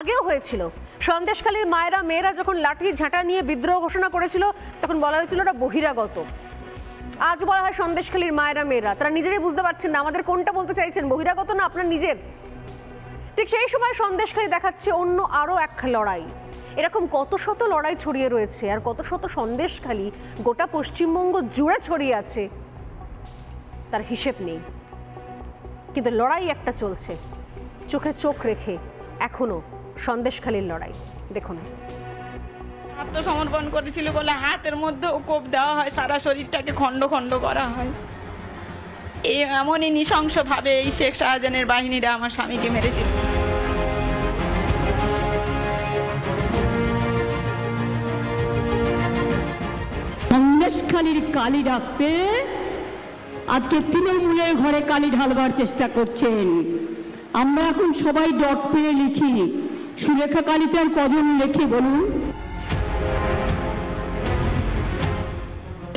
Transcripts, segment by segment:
আগেও হয়েছিল। সন্দেশখালীর মায়েরা মেয়েরা যখন লাঠি ঝাঁটা নিয়ে বিদ্রোহ ঘোষণা করেছিল তখন বলা হয়েছিল ওটা বহিরাগত। আজ বলা হয় সন্দেশখালীর মায়েরা মেয়েরা, তারা নিজেরাই বুঝতে পারছেন না আমাদের কোনটা বলতে চাইছেন, বহিরাগত না আপনার নিজের। ঠিক সেই সময় সন্দেশখালী দেখাচ্ছে অন্য আরো এক লড়াই। এরকম কত শত লড়াই ছড়িয়ে রয়েছে আর কত শত সন্দেশখালী গোটা পশ্চিমবঙ্গ জুড়ে ছড়িয়ে আছে, তার হিসেব নেই। কিন্তু লড়াই একটা চলছে, চোখে চোখ রেখে এখনো সন্দেশখালীর লড়াই। দেখুন, আত্মসমর্পণ করেছিল বলে হাতের মধ্যে কোপ দেওয়া হয়, সারা শরীরটাকে খণ্ড খণ্ড করা হয়। এই এমনই নৃশংসভাবে এই শেখ শাহজাহানের বাহিনীরা আমার স্বামীকে মেরেছিল। সন্দেশখালীর কালী ডাকতে আজকে তৃণমূলের ঘরে কালী ঢালবার চেষ্টা করছেন। আমরা এখন সবাই ডট পেয়ে লিখি, সুলেখা কালীচার কজন লেখে বলুন?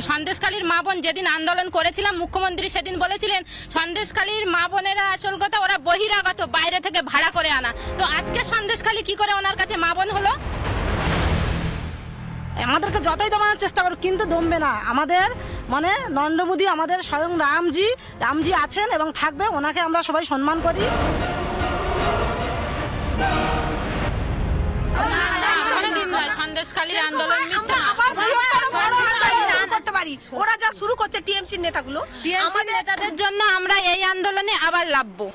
সন্দেশখালীর মা বোন যেদিন আন্দোলন করেছিলাম, মুখ্যমন্ত্রী সেদিন বলেছিলেন সন্দেশখালীর মা বোনেরা আসল কথা ওরা বহিরাগত, বাইরে থেকে ভাড়া করে আনা। তো আজকে সন্দেশখালী কি করে ওনার কাছে মা বোন হলো? আমাদেরকে যতই দমানোর চেষ্টা করুক কিন্তু দমবে না। আমাদের মানে নরেন্দ্র মোদী, আমাদের স্বয়ং রামজি আছেন এবং থাকবে, ওনাকে আমরা সবাই সম্মান করি। সন্দেশখালীর আন্দোলন করতে পারি, ওরা যা শুরু করছে টিএমসি নেতাগুলো, আমাদের নেতাদের জন্য আমরা এই আন্দোলনে আবার লাভবো।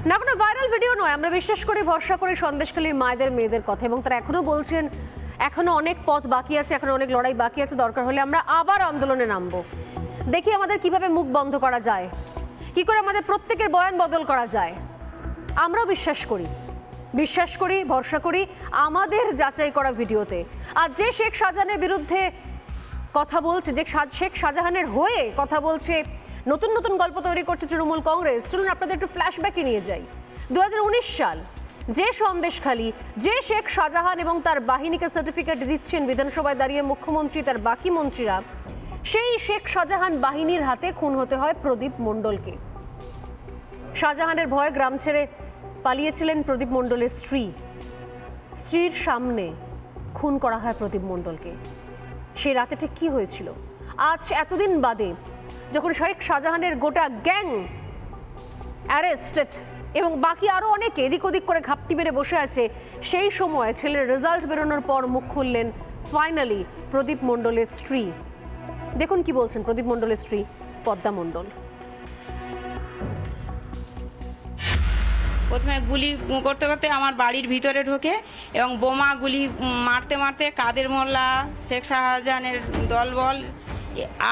না কোনো ভাইরাল ভিডিও নয়, আমরা বিশ্বাস করি ভরসা করি সন্দেশখালীর মায়েদের মেয়েদের কথা, এবং তারা এখনো বলছেন এখনো অনেক পথ বাকি আছে, এখনো অনেক লড়াই বাকি আছে, দরকার হলে আমরা আবার আন্দোলনে নামবো। দেখি আমাদের কিভাবে মুখ বন্ধ করা যায়, কি করে আমাদের প্রত্যেকের বয়ান বদল করা যায়। আমরাও বিশ্বাস করি ভরসা করি আমাদের যাচাই করা ভিডিওতে। আর যে শেখ শাহজাহানের বিরুদ্ধে কথা বলছে, যে শেখ শাহজাহানের হয়ে কথা বলছে, নতুন নতুন গল্প তৈরি করছে তৃণমূল কংগ্রেস, চলুন আপনাদের একটু ফ্ল্যাশব্যাকে নিয়ে যাই। 2019 সাল, যে সন্দেশখালী, যে শেখ শাহজাহান এবং তার বাহিনীকে সার্টিফিকেট দিচ্ছেন বিধানসভায় দাঁড়িয়ে মুখ্যমন্ত্রী তার বাকি মন্ত্রীরা, সেই শেখ শাহজাহান বাহিনীর হাতে খুন হতে হয় প্রদীপ মণ্ডলকে। শাহজাহানের ভয়ে গ্রাম ছেড়ে পালিয়েছিলেন প্রদীপ মণ্ডলের স্ত্রীর সামনে খুন করা হয় প্রদীপ মণ্ডলকে। সেই রাতে ঠিক কি হয়েছিল? আজ এতদিন বাদে যখন শেখ শাহজাহানের গোটা গ্যাং অ্যারেস্টেড এবং বাকি আরো অনেকে এদিক ওদিক করে ঘাপটি মেরে বসে আছে, সেই সময় ছেলের রেজাল্ট বেরোনোর পর মুখ খুললেন ফাইনালি প্রদীপ মণ্ডলের স্ত্রী। দেখুন কি বলছেন প্রদীপ মণ্ডলের স্ত্রী পদ্মা মণ্ডল। প্রথমে গুলি করতে করতে আমার বাড়ির ভিতরে ঢোকে এবং বোমা গুলি মারতে মারতে কাদের মোল্লা, শেখ শাহজাহানের দলবল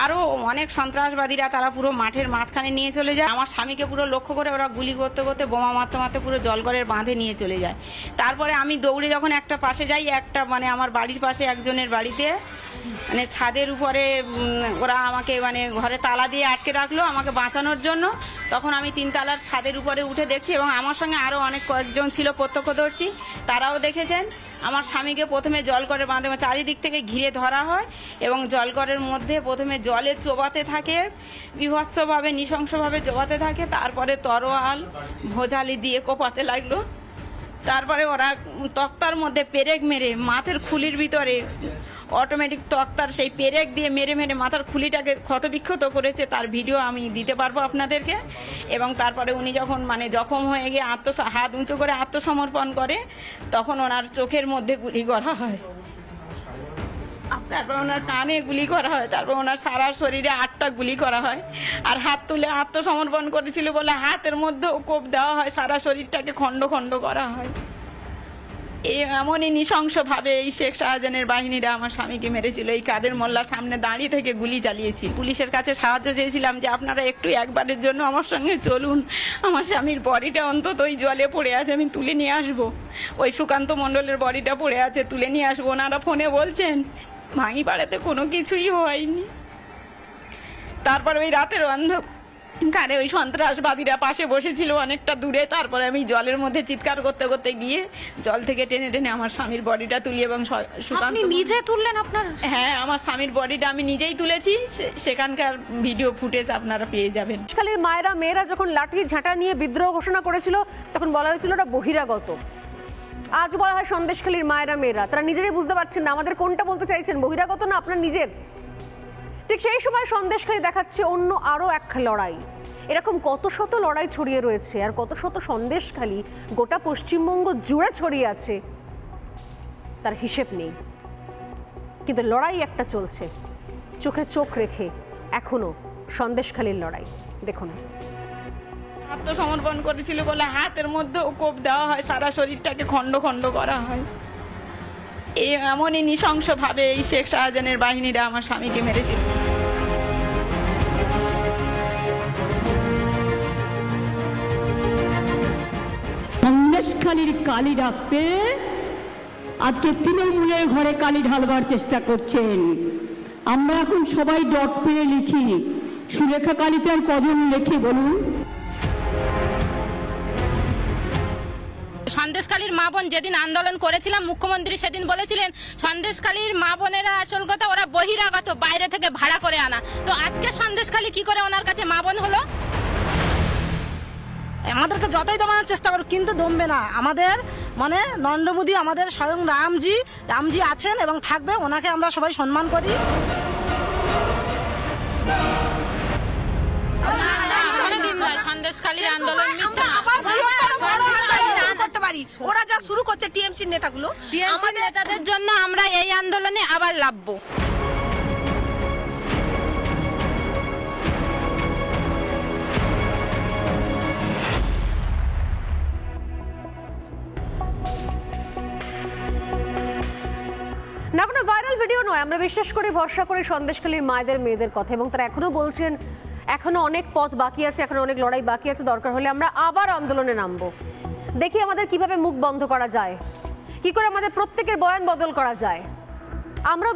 আরও অনেক সন্ত্রাসবাদীরা তারা পুরো মাঠের মাঝখানে নিয়ে চলে যায়। আমার স্বামীকে পুরো লক্ষ্য করে ওরা গুলি করতে করতে বোমা মারতে মারতে পুরো জলঘরের বাঁধে নিয়ে চলে যায়। তারপরে আমি দৌড়ে যখন একটা পাশে যাই, একটা মানে আমার বাড়ির পাশে একজনের বাড়িতে মানে ছাদের উপরে ওরা আমাকে মানে ঘরে তালা দিয়ে আটকে রাখলো আমাকে বাঁচানোর জন্য। তখন আমি 3 তলার ছাদের উপরে উঠে দেখছি এবং আমার সঙ্গে আরও অনেক কয়েকজন ছিল প্রত্যক্ষদর্শী, তারাও দেখেছেন। আমার স্বামীকে প্রথমে জলঘরের বাঁধে চারিদিক থেকে ঘিরে ধরা হয় এবং জলঘরের মধ্যে প্রথমে জলে চোবাতে থাকে, বিভৎসভাবে নৃশংসভাবে চোবাতে থাকে। তারপরে তরোয়াল ভোজালি দিয়ে কোপাতে লাগলো। তারপরে ওরা তক্তার মধ্যে পেরেক মেরে মাথার খুলির ভিতরে অটোমেটিক তক্তার সেই পেরেক দিয়ে মেরে মেরে মাথার খুলিটাকে ক্ষতবিক্ষত করেছে। তার ভিডিও আমি দিতে পারবো আপনাদেরকে। এবং তারপরে উনি যখন মানে জখম হয়ে গিয়ে হাত উঁচু করে আত্মসমর্পণ করে, তখন ওনার চোখের মধ্যে গুলি করা হয়, তারপর ওনার কানে গুলি করা হয়, তারপর ওনার সারা শরীরে 8টা গুলি করা হয়। আর হাত তুলে আত্মসমর্পণ করেছিল বলে হাতের মধ্যেও কোপ দেওয়া হয়, সারা শরীরটাকে খণ্ড খণ্ড করা হয়। এই এমনই নৃশংসভাবে এই শেখ শাহজাহানের বাহিনীরা আমার স্বামীকে মেরেছিল। এই কাদের মোল্লার সামনে দাঁড়িয়ে থেকে গুলি চালিয়েছি। পুলিশের কাছে সাহায্য চেয়েছিলাম যে আপনারা একটু একবারের জন্য আমার সঙ্গে চলুন, আমার স্বামীর বডিটা অন্তত ওই জলে পড়ে আছে, আমি তুলে নিয়ে আসবো। ওই সুকান্ত মণ্ডলের বডিটা পড়ে আছে, তুলে নিয়ে আসবো। ওনারা ফোনে বলছেন ভাঙি পাড়াতে কোনো কিছুই হয়নি। তারপর ওই রাতের কারে ওই সন্ত্রাসবাদীরা পাশে বসেছিল অনেকটা দূরে। তারপরে আমি জলের মধ্যে চিৎকার করতে করতে গিয়ে জল থেকে টেনে টেনে আমার স্বামীর বডিটা তুলি এবং সুকান্ত নিজে তুললেন আপনার? হ্যাঁ, আমার স্বামীর বডিটা আমি নিজেই তুলেছি। সেখানকার ভিডিও ফুটেজ আপনারা পেয়ে যাবেন। সন্দেশখালীর মায়েরা মেয়েরা যখন লাঠি ঝাঁটা নিয়ে বিদ্রোহ ঘোষণা করেছিল তখন বলা হয়েছিল ওটা বহিরাগত। আজ বলা হয় সন্দেশখালীর মায়েরা মেয়েরা, তারা নিজেরাই বুঝতে পারছেন না আমাদের কোনটা বলতে চাইছেন, বহিরাগত না আপনার নিজের। ঠিক সেই সময় সন্দেশখালী দেখাচ্ছে অন্য আরো এক লড়াই। এরকম কত শত লড়াই ছড়িয়ে রয়েছে আর কত শত সন্দেশখালী গোটা পশ্চিমবঙ্গ জুড়ে ছড়িয়ে আছে, তার হিসেব নেই। কিন্তু লড়াই একটা চলছে, চোখে চোখ রেখে এখনো সন্দেশখালীর লড়াই। দেখুন, আত্মসমর্পণ করেছিল বলে হাতের মধ্যেও কোপ দেওয়া হয়, সারা শরীরটাকে খণ্ড খণ্ড করা হয়। এই এমনই নৃশংসভাবে এই শেখ শাহজাহানের বাহিনীরা আমার স্বামীকে মেরেছিল। সন্দেশখালীর কালি ডাকতে আজকে তৃণমূলের ঘরে কালি ঢালবার চেষ্টা করছেন। আমরা এখন সবাই ডট পেরে লিখি, সুলেখা কালিচার কজন লেখে বলুন? সন্দেশখালীর মা বোন যেদিন আন্দোলন করেছিলাম, মুখ্যমন্ত্রী সেদিন বলেছিলেন সন্দেশখালীর মা বোনেরা আসল কথা ওরা বহিরাগত, বাইরে থেকে ভাড়া করে আনা। তো আজকে সন্দেশখালী কি করে ওনার কাছে মা বোন হলো? আমাদেরকে যতই দমানোর চেষ্টা করুক কিন্তু দমবে না। আমাদের মানে নরেন্দ্র মোদী, আমাদের স্বয়ং রামজি আছেন এবং থাকবে, ওনাকে আমরা সবাই সম্মান করি। সন্দেশখালীর আন্দোলন করতে পারি, ওরা যা শুরু করছে টিএমসি নেতাগুলো, আমাদের নেতাদের জন্য আমরা এই আন্দোলনে আবার লাভবো। না কোনো ভাইরাল ভিডিও নয়, আমরা বিশ্বাস করি ভরসা করি সন্দেশখালীর মায়েদের মেয়েদের কথা, এবং তারা এখনো বলছেন এখনো অনেক পথ বাকি আছে, এখনো অনেক লড়াই বাকি আছে, দরকার হলে আমরা আবার আন্দোলনে নামবো। দেখি আমাদের কিভাবে মুখ বন্ধ করা যায়, কি করে আমাদের প্রত্যেকের বয়ান বদল করা যায়। আমরাও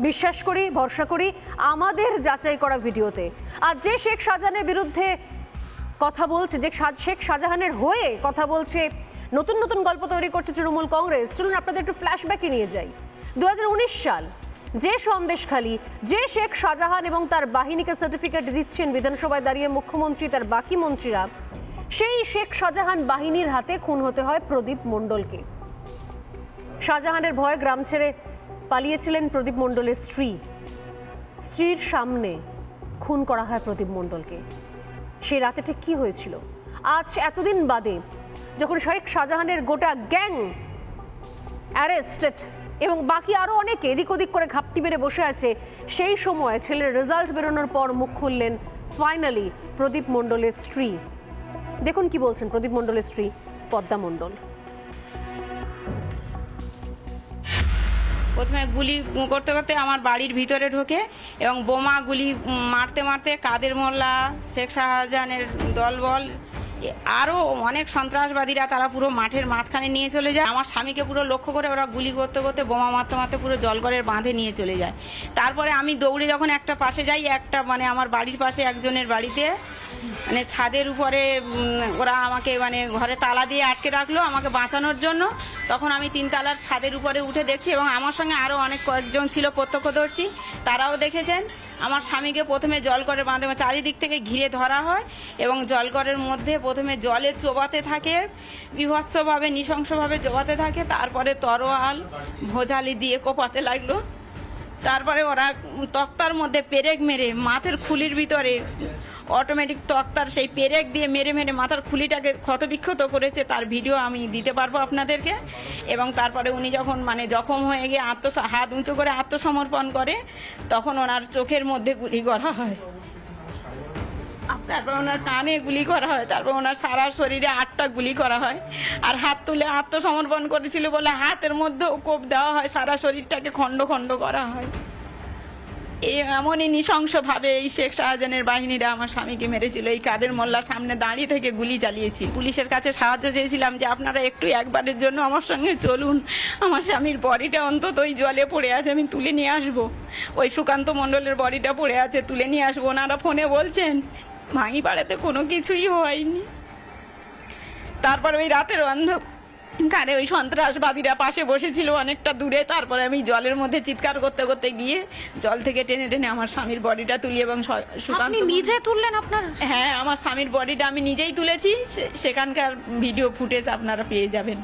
বিশ্বাস করি ভরসা করি আমাদের যাচাই করা ভিডিওতে। আর যে শেখ শাহজাহানের বিরুদ্ধে কথা বলছে, যে শেখ শাহজাহানের হয়ে কথা বলছে, নতুন নতুন গল্প তৈরি করছে তৃণমূল কংগ্রেস, চলুন আপনাদের একটু ফ্ল্যাশব্যাকে নিয়ে যাই। 2019 সাল, যে সন্দেশখালী, যে শেখ শাহজাহান এবং তার বাহিনীকে সার্টিফিকেট দিচ্ছেন বিধানসভায় দাঁড়িয়ে মুখ্যমন্ত্রী তার বাকি মন্ত্রীরা, সেই শেখ শাহজাহান বাহিনীর হাতে খুন হতে হয় প্রদীপ মণ্ডলকে। শাহজাহানের ভয়ে গ্রাম ছেড়ে পালিয়েছিলেন প্রদীপ মণ্ডলের স্ত্রীর সামনে খুন করা হয় প্রদীপ মণ্ডলকে। সেই রাতে ঠিক কি হয়েছিল? আজ এতদিন বাদে যখন শেখ শাহজাহানের গোটা গ্যাং অ্যারেস্টেড এবং বাকি আরো অনেকে এদিক ওদিক করে ঘাপটি মেরে বসে আছে, সেই সময় ছেলের রেজাল্ট বেরোনোর পর মুখ খুললেন ফাইনালি প্রদীপ মণ্ডলের স্ত্রী। দেখুন কি বলছেন প্রদীপ মণ্ডলের স্ত্রী পদ্মা মণ্ডল। প্রথমে গুলি করতে করতে আমার বাড়ির ভিতরে ঢোকে এবং বোমা গুলি মারতে মারতে কাদের মোল্লা, শেখ শাহজাহানের দলবল, আরও অনেক সন্ত্রাসবাদীরা তারা পুরো মাঠের মাঝখানে নিয়ে চলে যায়। আমার স্বামীকে পুরো লক্ষ্য করে ওরা গুলি করতে করতে বোমা মারতে মারতে পুরো জলঘরের বাঁধে নিয়ে চলে যায়। তারপরে আমি দৌড়ে যখন একটা পাশে যাই, একটা মানে আমার বাড়ির পাশে একজনের বাড়িতে মানে ছাদের উপরে ওরা আমাকে মানে ঘরে তালা দিয়ে আটকে রাখলো আমাকে বাঁচানোর জন্য। তখন আমি 3 তলার ছাদের উপরে উঠে দেখছি এবং আমার সঙ্গে আরও অনেক কয়েকজন ছিল প্রত্যক্ষদর্শী, তারাও দেখেছেন। আমার স্বামীকে প্রথমে জলঘরের বাঁধে চারিদিক থেকে ঘিরে ধরা হয় এবং জলঘরের মধ্যে প্রথমে জলে চোবাতে থাকে, বিভৎসভাবে নৃশংসভাবে চোবাতে থাকে। তারপরে তরোয়াল ভোজালি দিয়ে কোপাতে লাগলো। তারপরে ওরা তক্তার মধ্যে পেরেক মেরে মাথার খুলির ভিতরে অটোমেটিক তক্তার সেই পেরেক দিয়ে মেরে মেরে মাথার খুলিটাকে ক্ষতবিক্ষত করেছে। তার ভিডিও আমি দিতে পারবো আপনাদেরকে। এবং তারপরে উনি যখন মানে জখম হয়ে গিয়ে হাত উঁচু করে আত্মসমর্পণ করে, তখন ওনার চোখের মধ্যে গুলি করা হয়, তারপর ওনার কানে গুলি করা হয়, তারপর ওনার সারা শরীরে 8টা গুলি করা হয়। আর হাত তুলে আত্মসমর্পণ করেছিল বলে হাতের মধ্যেও কোপ দেওয়া হয়, সারা শরীরটাকে খণ্ড খণ্ড করা হয়। এমনই নৃশংসভাবে এই শেখ শাহজাহানের বাহিনীরা আমার স্বামীকে মেরেছিল। এই কাদের মোল্লার সামনে দাঁড়িয়ে থেকে গুলি চালিয়েছি। পুলিশের কাছে সাহায্য চেয়েছিলাম যে আপনারা একটু একবারের জন্য আমার সঙ্গে চলুন, আমার স্বামীর বডিটা অন্তত ওই জলে পড়ে আছে, আমি তুলে নিয়ে আসবো। ওই সুকান্ত মণ্ডলের বডিটা পড়ে আছে, তুলে নিয়ে আসবো। ওনারা ফোনে বলছেন ভাঙি পাড়াতে কোনো কিছুই হয়নি। তারপরে ওই রাতের অন্ধকারে ওই সন্ত্রাসবাদীরা পাশে বসেছিল অনেকটা দূরে। তারপরে আমি জলের মধ্যে চিৎকার করতে করতে গিয়ে জল থেকে টেনে টেনে আমার স্বামীর বডিটা তুলি এবং সুকান্ত নিজে তুললেন আপনার? হ্যাঁ, আমার স্বামীর বডিটা আমি নিজেই তুলেছি। সেখানকার ভিডিও ফুটেজ আপনারা পেয়ে যাবেন।